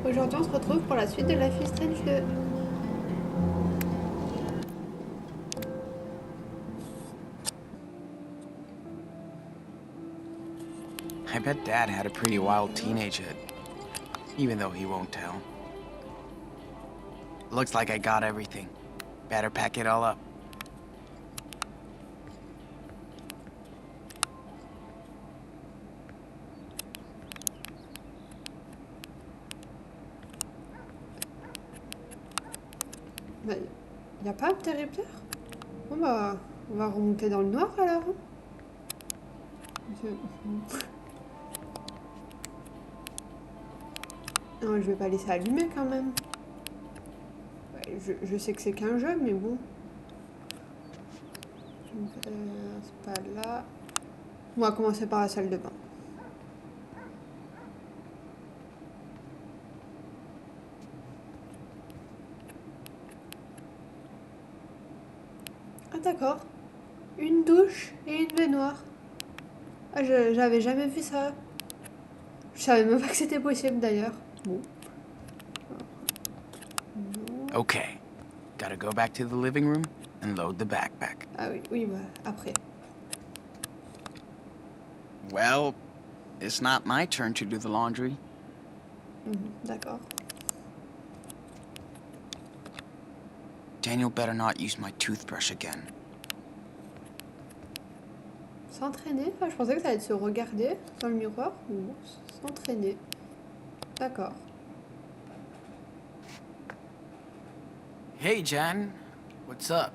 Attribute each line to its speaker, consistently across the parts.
Speaker 1: Aujourd'hui, on se retrouve pour la suite de Life is Strange 2.
Speaker 2: I bet Dad had a pretty wild teenagehood, even though he won't tell. Looks like I got everything. Better pack it all up.
Speaker 1: Bah, y a pas interrupteur? Bon bah, on va remonter dans le noir alors. Non, je vais pas laisser allumer quand même. Ouais, je sais que c'est qu'un jeu, mais bon. C'est pas là. On va commencer par la salle de bain. Ah d'accord. Une douche et une baignoire. Ah, j'avais jamais vu ça. Je savais même pas que c'était possible d'ailleurs. Bon. Non.
Speaker 2: Okay. Gotta go back to the living room and load the backpack.
Speaker 1: Ah oui, oui, bah, après.
Speaker 2: Well, it's not my turn to do the laundry.
Speaker 1: D'accord.
Speaker 2: Daniel better not use my toothbrush again.
Speaker 1: S'entraîner? Ah, je pensais que ça allait être se regarder dans le miroir. Ou s'entraîner. D'accord.
Speaker 2: Hey, Jen. What's up?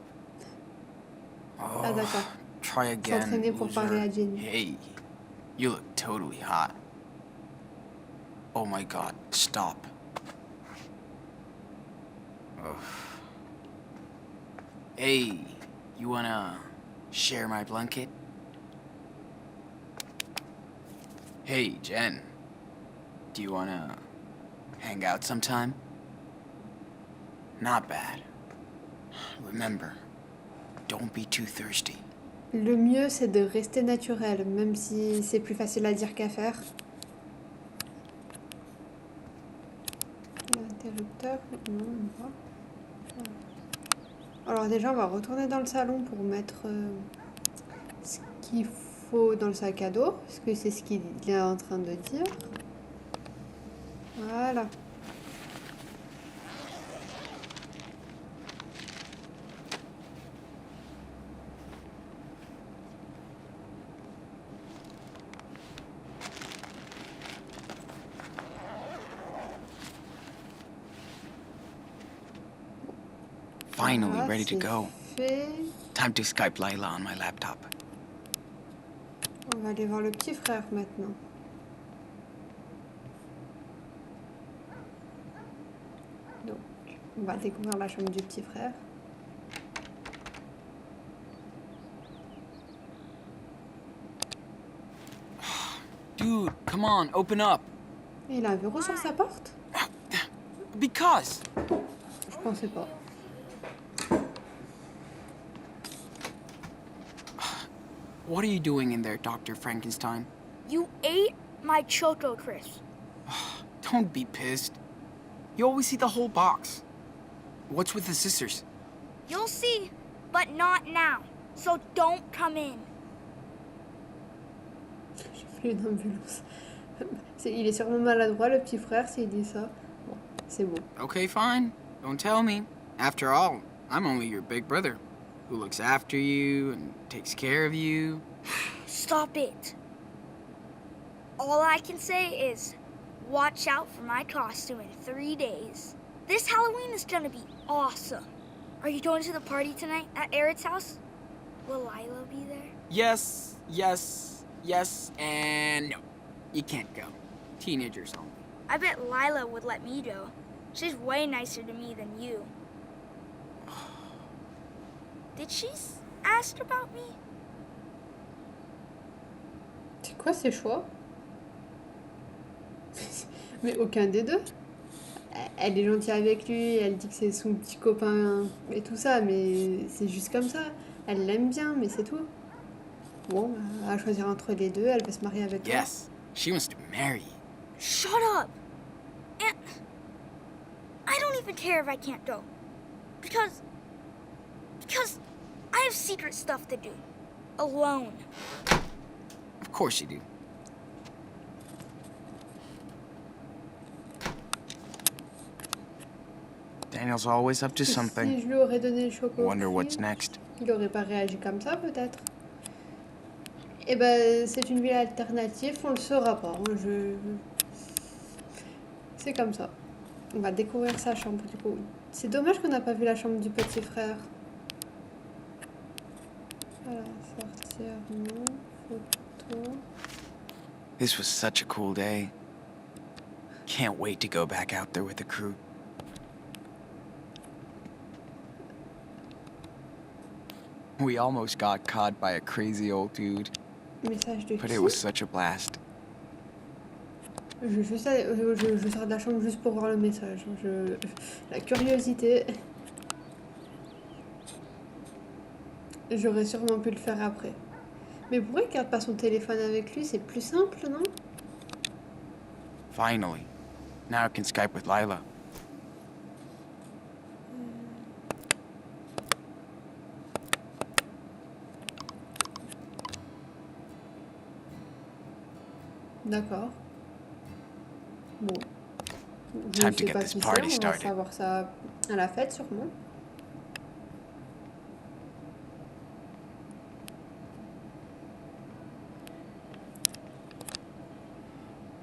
Speaker 2: Oh,
Speaker 1: Ah d'accord.
Speaker 2: try again,
Speaker 1: S'entraîner pour
Speaker 2: loser.
Speaker 1: parler à Jenny.
Speaker 2: Hey, you look totally hot. Oh my god, stop. Ugh. Hey, you wanna share my blanket? Hey, Jen. Do you wanna hang out sometime? Not bad. Remember, don't be too thirsty.
Speaker 1: Le mieux, c'est de rester naturel, même si c'est plus facile à dire qu'à faire. L'interrupteur, non, on va. Alors déjà, on va retourner dans le salon pour mettre ce qu'il faut dans le sac à dos, parce que c'est ce qu'il est en train de dire. Voilà.
Speaker 2: Finally
Speaker 1: Voilà,
Speaker 2: ready to
Speaker 1: c'est
Speaker 2: go.
Speaker 1: fait.
Speaker 2: Time to Skype Layla on my laptop.
Speaker 1: On va aller voir le petit frère maintenant. Donc, on va découvrir la chambre du petit frère.
Speaker 2: Dude, come on, open up.
Speaker 1: Et il a un verrou sur sa porte?
Speaker 2: Because.
Speaker 1: Je pensais pas.
Speaker 2: What are you doing in there, Dr. Frankenstein?
Speaker 3: You ate my Choco Crisp.
Speaker 2: Don't be pissed. You always eat the whole box. What's with the sisters?
Speaker 3: You'll see, but not now. So don't come in.
Speaker 1: J'ai fait une ambulance. Il est sûrement maladroit, le petit frère, s'il dit ça. Bon, c'est bon.
Speaker 2: Okay, fine. Don't tell me. After all, I'm only your big brother, who looks after you and takes care of you.
Speaker 3: Stop it. All I can say is, watch out for my costume in 3 days. This Halloween is gonna be awesome. Are you going to the party tonight at Eric's house? Will Lila be there?
Speaker 2: Yes, yes, yes, and no. You can't go. Teenagers only.
Speaker 3: I bet Lila would let me go. She's way nicer to me than you. Did she ask about me?
Speaker 1: C'est quoi ces choix? Mais aucun des deux. Elle est gentille avec lui, elle dit que c'est son petit copain et tout ça, mais c'est juste comme ça. Elle l'aime bien, mais c'est tout. Bon, à choisir entre les deux, elle va se marier avec toi.
Speaker 2: Yes, she wants to marry you.
Speaker 3: Shut up! And even care if I can't go. Because I have secret stuff to do. Alone.
Speaker 2: Of course you do. Daniel's always up to
Speaker 1: Si
Speaker 2: something.
Speaker 1: je lui aurais donné le chocolat,
Speaker 2: Wonder what's next.
Speaker 1: il aurait pas réagi comme ça, peut-être. Eh ben, c'est une ville alternative, on le saura pas. C'est comme ça. On va découvrir sa chambre, du coup. C'est dommage qu'on n'a pas vu la chambre du petit frère. Voilà, sortir, non, photo.
Speaker 2: This was such a cool day. Can't wait to go back out there with the crew. We almost got caught by a crazy old dude,
Speaker 1: Message de
Speaker 2: but
Speaker 1: qui?
Speaker 2: it was such a blast.
Speaker 1: Je sors de la chambre juste pour voir le message. La curiosité. J'aurais sûrement pu le faire après. Mais pourquoi il garde pas son téléphone avec lui? C'est plus simple, non?
Speaker 2: Finally. Now I can Skype with Lila.
Speaker 1: D'accord. Bon. Je
Speaker 2: Time
Speaker 1: ne
Speaker 2: to
Speaker 1: sais
Speaker 2: get
Speaker 1: pas
Speaker 2: this
Speaker 1: qui
Speaker 2: party
Speaker 1: c'est, on va
Speaker 2: started.
Speaker 1: savoir ça à la fête sûrement.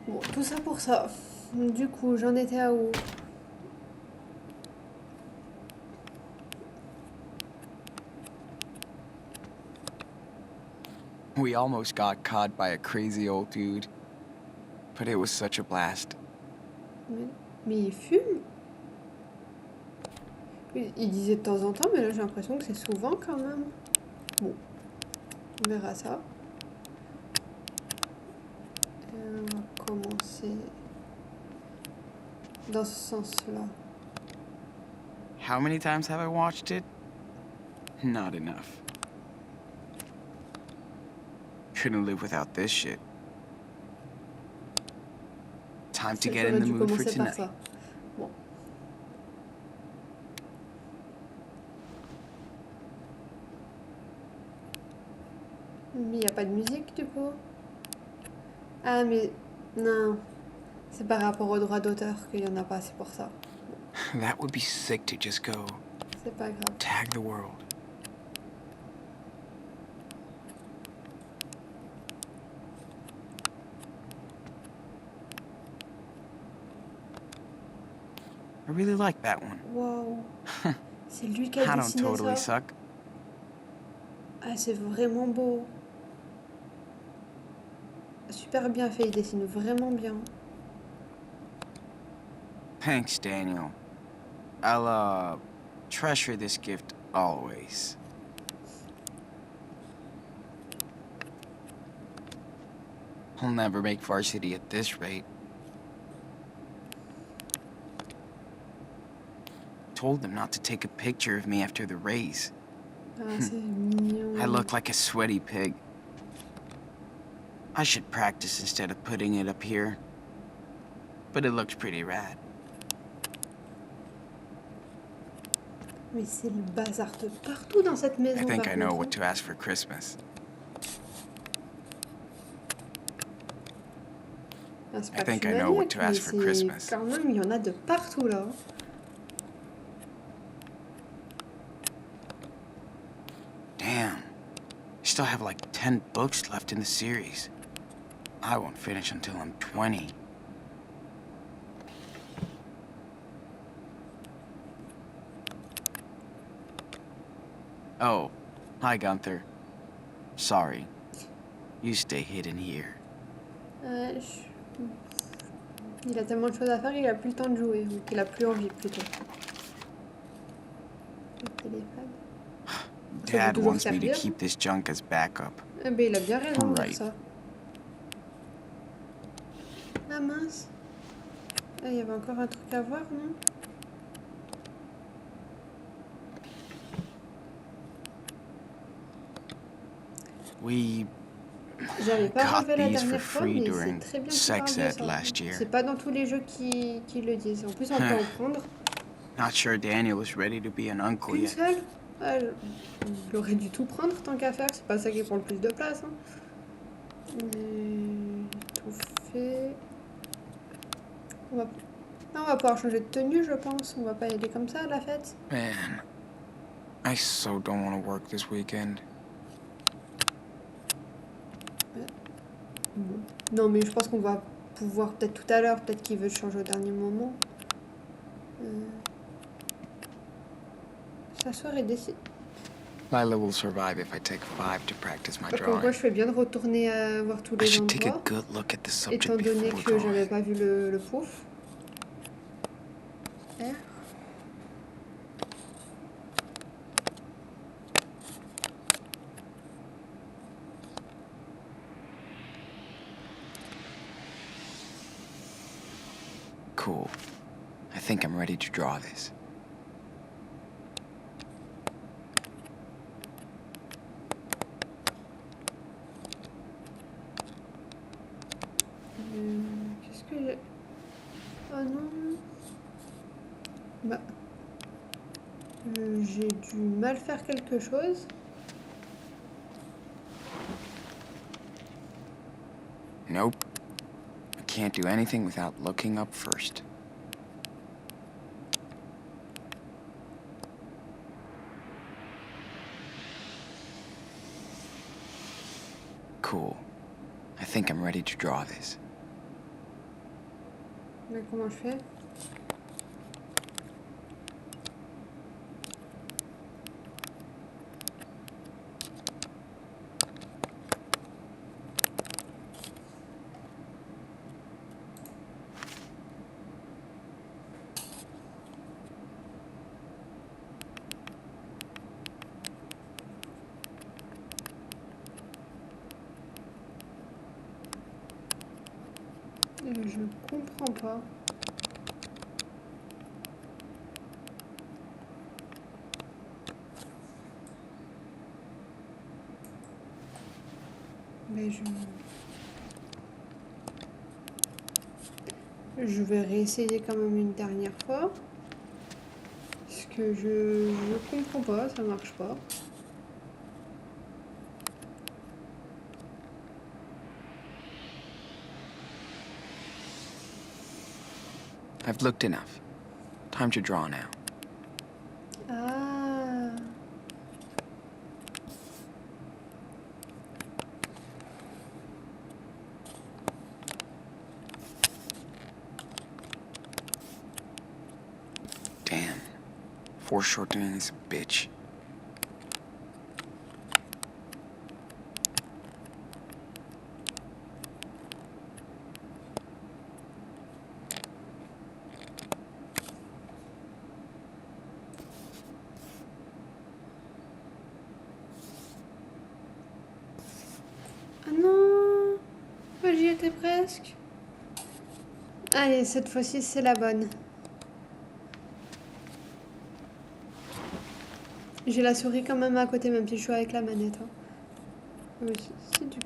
Speaker 1: Bon, tout ça pour ça. Du coup, j'en étais à où?
Speaker 2: We almost got caught by a crazy old dude, but it was such a blast.
Speaker 1: Mais il fume? Il disait de temps en temps, mais là j'ai l'impression que c'est souvent quand même. Bon, on verra ça. On va commencer dans ce sens-là.
Speaker 2: How many times have I watched it? Not enough. Couldn't live without this shit. Time to get in
Speaker 1: J'aurais
Speaker 2: the
Speaker 1: dû
Speaker 2: mood for
Speaker 1: commencer par
Speaker 2: tonight.
Speaker 1: ça. Bon. Mais il n'y a pas de musique du coup. Ah mais non, c'est par rapport aux droits d'auteur qu'il n'y en a pas, c'est pour ça.
Speaker 2: That would be sick to just go
Speaker 1: C'est pas grave.
Speaker 2: tag the world. I really like that one.
Speaker 1: Waouh. C'est lui qui a
Speaker 2: I don't
Speaker 1: dessiné
Speaker 2: totally
Speaker 1: ça.
Speaker 2: suck.
Speaker 1: Ah, c'est vraiment beau. Super bien fait, il dessine vraiment bien.
Speaker 2: Thanks, Daniel. I'll, treasure this gift always. I'll never make varsity at this rate. Told them not to take a picture of me after the race.
Speaker 1: Ah, c'est mignon.
Speaker 2: I look like a sweaty pig. I should practice instead of putting it up here. But it looks pretty rad.
Speaker 1: Mais c'est le bazar de partout dans cette maison.
Speaker 2: I think
Speaker 1: par
Speaker 2: I know
Speaker 1: contre,
Speaker 2: what to ask for Christmas.
Speaker 1: Ah, c'est
Speaker 2: I
Speaker 1: pas que
Speaker 2: think
Speaker 1: je
Speaker 2: I
Speaker 1: suis
Speaker 2: know what
Speaker 1: maniaque,
Speaker 2: to
Speaker 1: mais
Speaker 2: ask for
Speaker 1: c'est
Speaker 2: Christmas.
Speaker 1: quand même, il y en a de partout là.
Speaker 2: Damn. Still have like 10 books left in the series. I won't finish until I'm 20. Oh, hi Gunther. Sorry. You stay hidden here.
Speaker 1: Il a tellement de choses à faire, il a plus le temps de jouer, ou qu'il a plus envie plutôt. Le téléphone. Ça peut
Speaker 2: Dad
Speaker 1: toujours
Speaker 2: wants me to
Speaker 1: servir.
Speaker 2: keep this junk as backup.
Speaker 1: Eh ben, il a bien raison de
Speaker 2: Right.
Speaker 1: faire ça. Ah mince. Ah, il y avait encore un truc à voir, non?
Speaker 2: We
Speaker 1: J'avais pas
Speaker 2: got
Speaker 1: relevé la
Speaker 2: these for
Speaker 1: dernière fois,
Speaker 2: free
Speaker 1: mais c'est
Speaker 2: during
Speaker 1: très bien que tu
Speaker 2: sex
Speaker 1: parles de
Speaker 2: ed
Speaker 1: ça.
Speaker 2: last year.
Speaker 1: C'est pas dans tous les jeux qui le disent. En plus, on peut en prendre.
Speaker 2: Not sure Daniel is ready to be an uncle
Speaker 1: Une
Speaker 2: yet.
Speaker 1: seule? Ah, j'aurais dû tout prendre tant qu'à faire, c'est pas ça qui prend le plus de place. Hein. Mais tout fait. On va pouvoir changer de tenue, je pense. On va pas y aller comme ça à la fête.
Speaker 2: Man, I so don't want to work this weekend.
Speaker 1: Bon. Non, mais je pense qu'on va pouvoir peut-être tout à l'heure. Peut-être qu'il veut changer au dernier moment. S'asseoir et décider.
Speaker 2: Lila will survive if I take 5 to practice my
Speaker 1: Comme quoi,
Speaker 2: drawing.
Speaker 1: je fais bien de retourner à voir tous
Speaker 2: I
Speaker 1: les
Speaker 2: should take a
Speaker 1: endroits.
Speaker 2: good look at the subject
Speaker 1: Étant donné
Speaker 2: before
Speaker 1: que j'avais
Speaker 2: drawing.
Speaker 1: pas vu le pouf. R.
Speaker 2: Cool. I think I'm ready to draw this.
Speaker 1: Qu'est-ce que j'ai... Oh non. Bah. J'ai dû mal faire quelque chose.
Speaker 2: Nope. I can't do anything without looking up first. Cool. I think I'm ready to draw this.
Speaker 1: Mais comment je fais? Je comprends pas. Mais je vais réessayer quand même une dernière fois. Parce que je comprends pas, ça marche pas.
Speaker 2: I've looked enough. Time to draw now.
Speaker 1: Ah.
Speaker 2: Damn. Foreshortening is a bitch.
Speaker 1: Ah non. Oh, j'y étais presque. Allez, cette fois-ci, c'est la bonne. J'ai la souris quand même à côté, même si je suis avec la manette. Hein. Oui, si, du...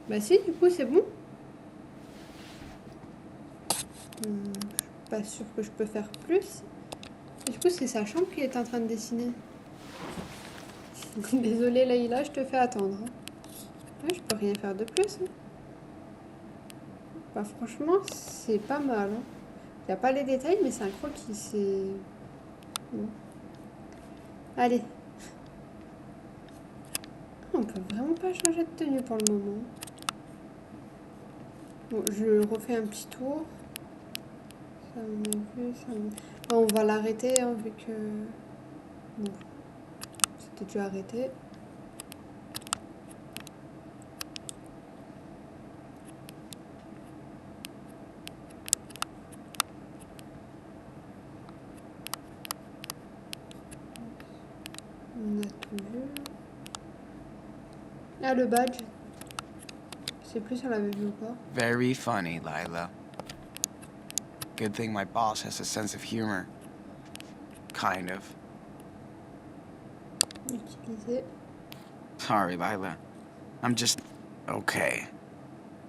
Speaker 1: Bah si, du coup, c'est bon. Je suis pas sûre que je peux faire plus. Et du coup, c'est sa chambre qui est en train de dessiner. Désolée, Laïla, je te fais attendre. Ouais, je peux rien faire de plus. Hein. Bah, franchement, c'est pas mal. Hein. Il n'y a pas les détails, mais c'est un croquis. C'est... Bon. Allez. On peut vraiment pas changer de tenue pour le moment. Bon, je refais un petit tour. Ça on a vu, ça on... Bon, on va l'arrêter hein, vu que... Bon, c'était déjà arrêté. On a tout vu. Ah, le badge. Je sais plus si on l'avait vu ou pas.
Speaker 2: Very funny, Lila. Good thing my boss has a sense of humor. Kind of.
Speaker 1: Utiliser.
Speaker 2: Sorry, Lila. I'm just... okay.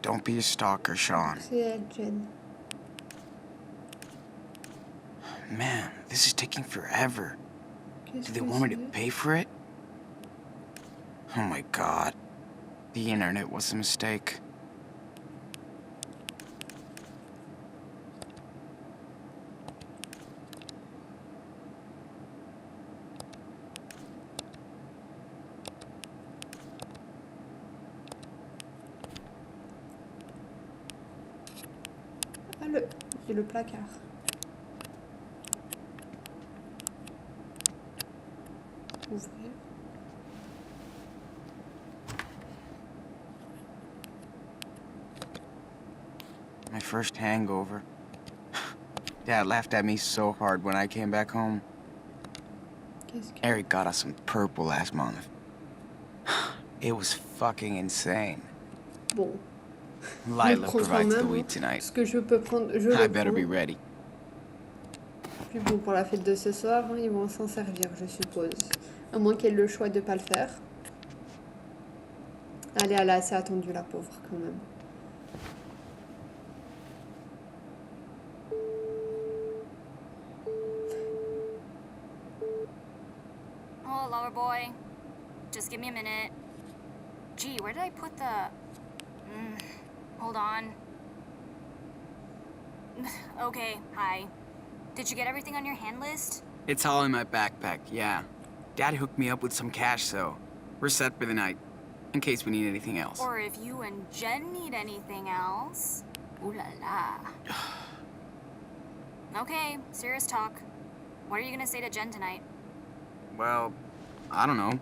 Speaker 2: Don't be a stalker, Sean.
Speaker 1: C'est elle, Jen.
Speaker 2: Man, this is taking forever.
Speaker 1: Qu'est-ce
Speaker 2: Do they
Speaker 1: que
Speaker 2: want me to
Speaker 1: c'est?
Speaker 2: pay for it? Oh my god. The internet was a mistake.
Speaker 1: Ah, c'est le placard. Ouvrir.
Speaker 2: My first hangover. Dad laughed at me so hard when I came back home.
Speaker 1: Qu'est-ce que...
Speaker 2: Eric got us some purple last month. It was fucking insane.
Speaker 1: Bon,
Speaker 2: Lila
Speaker 1: prends quand
Speaker 2: provides the
Speaker 1: même,
Speaker 2: weed
Speaker 1: hein.
Speaker 2: tonight.
Speaker 1: Ce que je peux prendre, je
Speaker 2: I
Speaker 1: le
Speaker 2: better be
Speaker 1: prends.
Speaker 2: ready.
Speaker 1: Puis bon, pour la fête de ce soir, hein, ils vont s'en servir, je suppose. À moins qu'elle ait le choix de pas le faire. Allez, elle a assez attendu, la pauvre, quand même.
Speaker 4: Oh, lover boy. Just give me a minute. Gee, where did I put the... hold on. Okay, hi. Did you get everything on your hand list?
Speaker 2: It's all in my backpack, yeah. Dad hooked me up with some cash, so we're set for the night. In case we need anything else.
Speaker 4: Or if you and Jen need anything else. Ooh la la. Okay, serious talk. What are you gonna say to Jen tonight?
Speaker 2: Well, I don't know.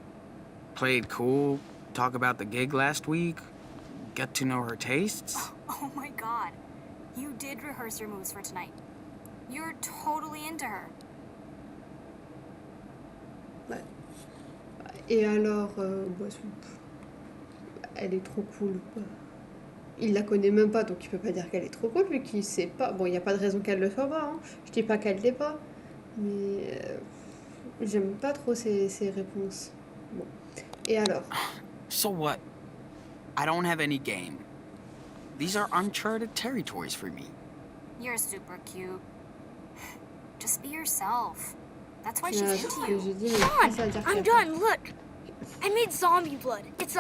Speaker 2: Play it cool, talk about the gig last week, get to know her tastes.
Speaker 4: Oh my god. You did rehearse your moves for tonight. You're totally into her.
Speaker 1: Ouais. Et alors, elle est trop cool. Il la connaît même pas, donc il peut pas dire qu'elle est trop cool, vu qu'il sait pas. Bon, il n'y a pas de raison qu'elle le soit pas, hein. Je dis pas qu'elle l'est pas, mais j'aime pas trop ces réponses. Bon. Et alors?
Speaker 2: So what? I don't have any game. These are uncharted territories for me.
Speaker 4: You're super cute. Just be yourself. That's why
Speaker 1: Tu
Speaker 4: she's
Speaker 1: vois, ce
Speaker 4: into
Speaker 1: que
Speaker 4: you.
Speaker 1: j'ai dit, mais
Speaker 3: Sean,
Speaker 1: ça veut dire
Speaker 3: I'm
Speaker 1: qu'il y a pas.
Speaker 3: done. Look, I made zombie blood. It's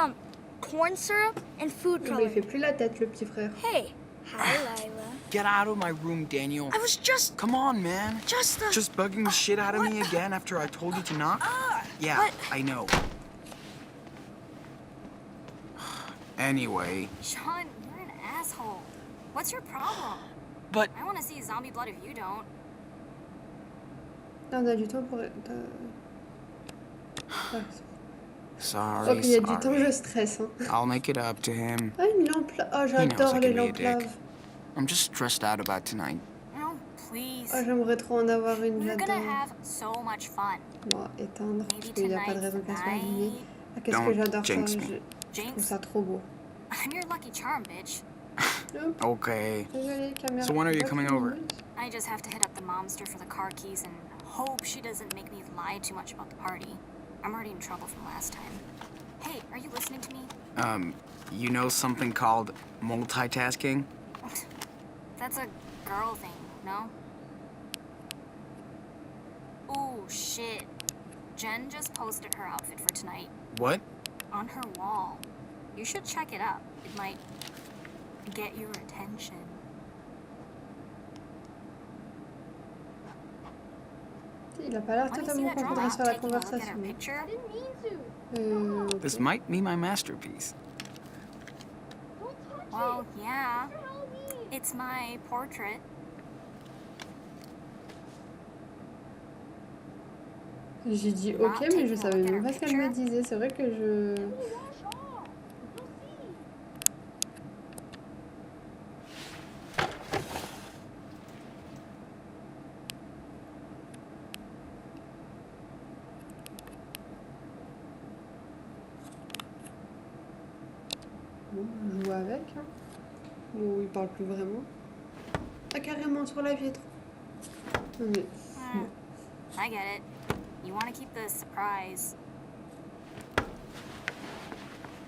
Speaker 3: corn syrup and food
Speaker 1: Mais il fait
Speaker 3: coloring.
Speaker 1: plus la tête, le petit frère.
Speaker 3: Hey, hi, Lila.
Speaker 2: Get out of my room, Daniel.
Speaker 3: I was just
Speaker 2: Come on, man.
Speaker 3: just
Speaker 2: Bugging the shit out of me again after I told you to not? Yeah,
Speaker 3: what?
Speaker 2: I know. Anyway,
Speaker 4: Sean, you're an asshole. What's your problem?
Speaker 2: but
Speaker 4: I want to see zombie blood if you don't.
Speaker 1: Là, on a du temps pour.
Speaker 2: sorry,
Speaker 1: Oh, puis il y a du temps,
Speaker 2: sorry.
Speaker 1: je stresse. Hein.
Speaker 2: I'll make it up to him.
Speaker 1: Ah, une lampe. Oh, j'adore
Speaker 2: I
Speaker 1: les
Speaker 2: can be a
Speaker 1: lampes
Speaker 2: dick.
Speaker 1: lave.
Speaker 2: I'm just stressed out about tonight.
Speaker 4: Oh, please.
Speaker 1: Oh, j'aimerais trop en avoir une,
Speaker 4: We're gonna
Speaker 1: j'adore.
Speaker 4: have so much fun.
Speaker 1: Bon, éteindre, parce
Speaker 4: Maybe
Speaker 1: qu'il n'y a pas de
Speaker 4: tonight,
Speaker 1: raison qu'elle soit allumée.
Speaker 4: tonight.
Speaker 1: Ah, qu'est-ce que
Speaker 2: Don't
Speaker 1: j'adore ça,
Speaker 2: jinx me.
Speaker 1: je trouve
Speaker 4: Jinx,
Speaker 1: ça trop beau.
Speaker 4: I'm your lucky charm, bitch.
Speaker 1: Hop,
Speaker 2: Okay.
Speaker 1: désolé, caméra.
Speaker 2: So when are you
Speaker 1: Pas
Speaker 2: coming
Speaker 1: tout
Speaker 2: over?
Speaker 1: le monde.
Speaker 4: I just have to hit up the momster for the car keys and hope she doesn't make me lie too much about the party. I'm already in trouble from last time. Hey, are you listening to me?
Speaker 2: You know something called multitasking?
Speaker 4: That's a girl thing, no? Ooh, shit. Jen just posted her outfit for tonight
Speaker 2: What?
Speaker 4: on her wall. You should check it out. It might get your attention.
Speaker 1: Il a pas l'air
Speaker 4: Let me see
Speaker 1: totalement
Speaker 4: that drama
Speaker 1: concentré
Speaker 4: out,
Speaker 1: sur la
Speaker 4: taking a look at her
Speaker 1: conversation.
Speaker 4: picture.
Speaker 1: Ok.
Speaker 2: This might be my masterpiece.
Speaker 4: Well, yeah. It's my portrait.
Speaker 1: J'ai dit ok, mais je savais même pas ce qu'elle me disait. C'est vrai que je... Bon, on joue avec. Hein. Bon, il parle plus vraiment. Ah, carrément sur la vitre. Non, mais...
Speaker 4: I get it. You want to keep the surprise.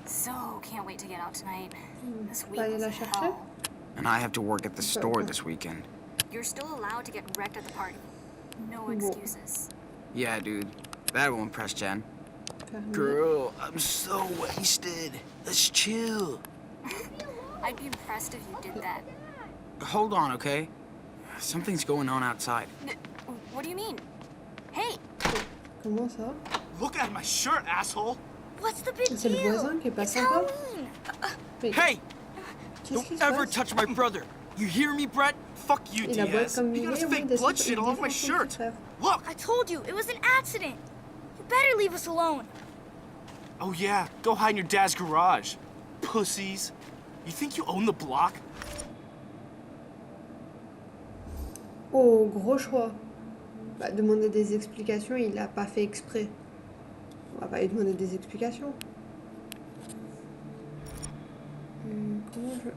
Speaker 4: So, can't wait to get out tonight. This week
Speaker 1: Pas aller
Speaker 4: was
Speaker 1: la chercher?
Speaker 4: hell.
Speaker 2: And I have to work at the store this weekend.
Speaker 4: You're still allowed to get wrecked at the party. No
Speaker 1: Bon.
Speaker 4: excuses.
Speaker 2: Yeah, dude. That will impress Jen.
Speaker 1: Fermé.
Speaker 2: Girl, I'm so wasted. Let's chill.
Speaker 4: I'd be impressed if you did that.
Speaker 2: Hold on, okay? Something's going on outside.
Speaker 4: What do you mean? Hey,
Speaker 1: Comment ça?
Speaker 5: Look at my shirt, asshole!
Speaker 3: What's the big
Speaker 1: C'est le
Speaker 3: deal?
Speaker 1: voisin qui est
Speaker 3: It's
Speaker 1: passé encore?
Speaker 3: Halloween.
Speaker 1: Mais
Speaker 2: Hey!
Speaker 1: qu'est-ce qui
Speaker 2: Don't
Speaker 1: se
Speaker 2: ever
Speaker 1: passe?
Speaker 2: touch my brother. You hear me, Brett?
Speaker 5: Fuck you,
Speaker 1: Il a beau être
Speaker 5: Diaz.
Speaker 1: comme
Speaker 5: You
Speaker 1: il
Speaker 5: got
Speaker 1: est,
Speaker 5: his
Speaker 1: au moins,
Speaker 5: fake
Speaker 1: il
Speaker 5: blood
Speaker 1: défend-
Speaker 5: shit
Speaker 1: il
Speaker 5: all over my
Speaker 1: défend son
Speaker 5: shirt.
Speaker 1: petit frère.
Speaker 5: Look!
Speaker 3: I told you, it was an accident. You better leave us alone.
Speaker 5: Oh yeah, go hide in your dad's garage. Pussies. You think you own the block?
Speaker 1: Oh, gros choix. Bah, demander des explications, il a pas fait exprès. On va pas lui demander des explications. Comment je...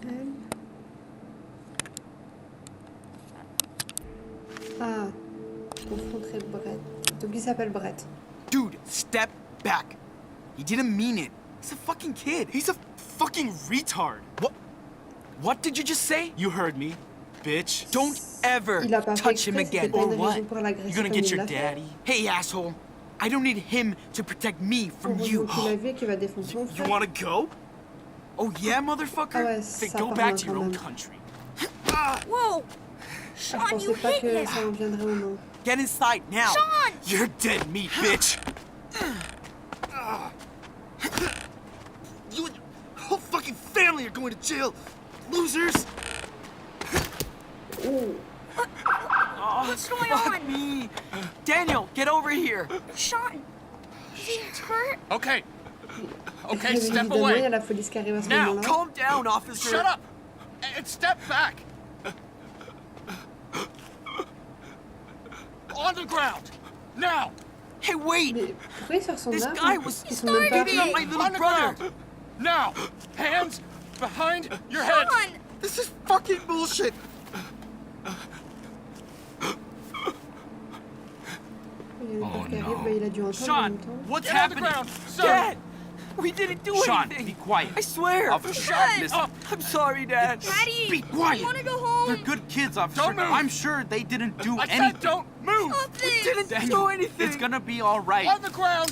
Speaker 1: Elle. Ah, rencontrer Brett. Donc il s'appelle Brett.
Speaker 2: Dude, step back. He didn't mean it. He's a fucking kid.
Speaker 5: He's a fucking retard.
Speaker 2: What did you just say?
Speaker 5: You heard me, bitch.
Speaker 2: Don't ever
Speaker 1: Il a pas fait
Speaker 2: touch him
Speaker 1: exprès, c'était
Speaker 2: again.
Speaker 1: pas
Speaker 5: Or
Speaker 1: une
Speaker 5: what?
Speaker 1: raison pour
Speaker 5: You
Speaker 1: l'agresser
Speaker 5: gonna
Speaker 1: comme
Speaker 5: get
Speaker 1: il
Speaker 5: your
Speaker 1: l'a fait.
Speaker 5: daddy?
Speaker 2: Hey, asshole. I don't need him to protect me from you.
Speaker 1: Heureusement qu'il a vu et qu'il va défendre son
Speaker 5: You
Speaker 1: frère.
Speaker 5: wanna go?
Speaker 2: Oh yeah,
Speaker 1: Ah
Speaker 2: motherfucker?
Speaker 1: ouais,
Speaker 5: Then
Speaker 1: ça
Speaker 5: go
Speaker 1: part
Speaker 5: back
Speaker 1: loin
Speaker 5: to
Speaker 1: quand
Speaker 5: your own
Speaker 1: même.
Speaker 5: country.
Speaker 3: Whoa!
Speaker 1: Je
Speaker 3: Sean,
Speaker 1: pensais
Speaker 3: you
Speaker 1: pas
Speaker 3: hit
Speaker 1: que
Speaker 3: him.
Speaker 1: ça en viendrait au nom.
Speaker 2: Get inside now.
Speaker 3: Sean!
Speaker 5: You're dead meat, bitch. You and your whole fucking family are going to jail, losers.
Speaker 1: Oh,
Speaker 3: What's going
Speaker 2: Fuck
Speaker 3: on?
Speaker 2: me. Daniel, get over here.
Speaker 3: Sean, is he hurt?
Speaker 5: Okay. Okay,
Speaker 1: mais
Speaker 5: step
Speaker 1: évidemment, il y a
Speaker 5: away.
Speaker 1: la police qui arrive à ce
Speaker 5: Now,
Speaker 1: moment-là.
Speaker 2: Calm down, officer.
Speaker 5: Shut up and step back. On the ground. Now.
Speaker 2: Hey, wait.
Speaker 1: Mais pourquoi il sort son
Speaker 2: This
Speaker 1: arme?
Speaker 2: guy was
Speaker 1: Ils sont même pas
Speaker 2: beating up my
Speaker 1: armés.
Speaker 2: little
Speaker 5: On the
Speaker 2: brother.
Speaker 5: ground. Now. Hands behind your head.
Speaker 3: Sean!
Speaker 2: This is fucking bullshit.
Speaker 1: Il y a le
Speaker 5: Oh,
Speaker 1: père qui arrive,
Speaker 5: no.
Speaker 1: bah, il a dû entendre en
Speaker 5: Sean,
Speaker 1: même temps.
Speaker 5: what's
Speaker 6: Get on the
Speaker 5: happening?
Speaker 6: ground, sir.
Speaker 2: Dad, we didn't do
Speaker 5: Sean,
Speaker 2: anything.
Speaker 5: be quiet.
Speaker 2: I swear.
Speaker 5: Officer
Speaker 3: Sean!
Speaker 5: Sean, listen.
Speaker 2: I'm sorry, Dad.
Speaker 3: Daddy!
Speaker 5: Be quiet.
Speaker 3: I want to go home!
Speaker 5: They're good kids, officer.
Speaker 6: Don't move.
Speaker 5: I'm sure they didn't do
Speaker 6: I
Speaker 5: anything.
Speaker 6: said don't move!
Speaker 3: Stop this!
Speaker 2: Didn't
Speaker 5: Daniel,
Speaker 2: do anything.
Speaker 5: it's gonna be all right.
Speaker 6: On the ground!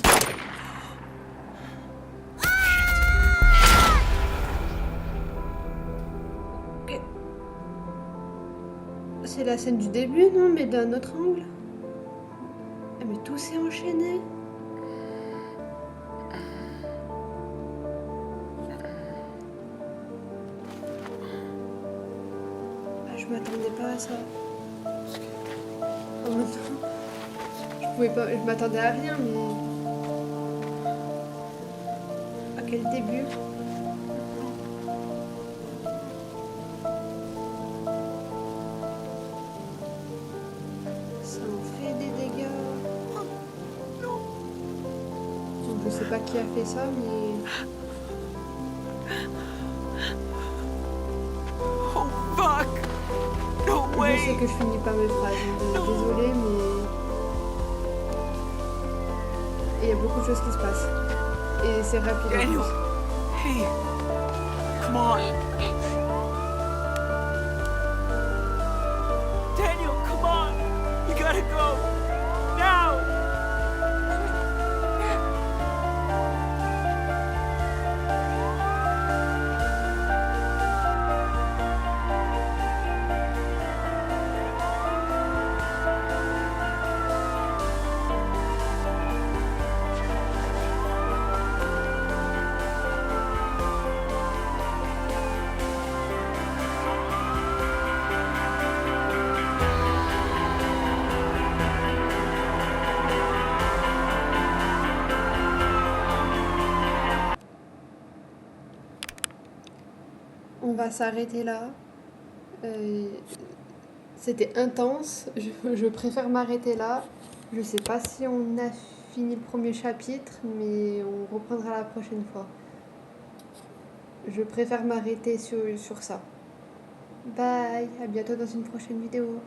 Speaker 1: C'est la scène du début, non? Mais d'un autre angle? Ah, mais tout s'est enchaîné. Ah, je m'attendais pas à ça. En même temps, je pouvais pas, je m'attendais à rien, mais à quel début? Ça en fait des dégâts. Donc, je sais pas qui a fait ça, mais
Speaker 2: Oh, fuck. No
Speaker 1: je sais
Speaker 2: way.
Speaker 1: que je finis pas mes phrases. Donc, désolée, mais il y a beaucoup de choses qui se passent. Et c'est rapide. en
Speaker 2: Daniel.
Speaker 1: plus.
Speaker 2: Hey. Come on. Daniel, come on. You gotta go. Now.
Speaker 1: On va s'arrêter là. C'était intense. Je préfère m'arrêter là. Je sais pas si on a fini le premier chapitre, mais on reprendra la prochaine fois. Je préfère m'arrêter sur ça. Bye, à bientôt dans une prochaine vidéo.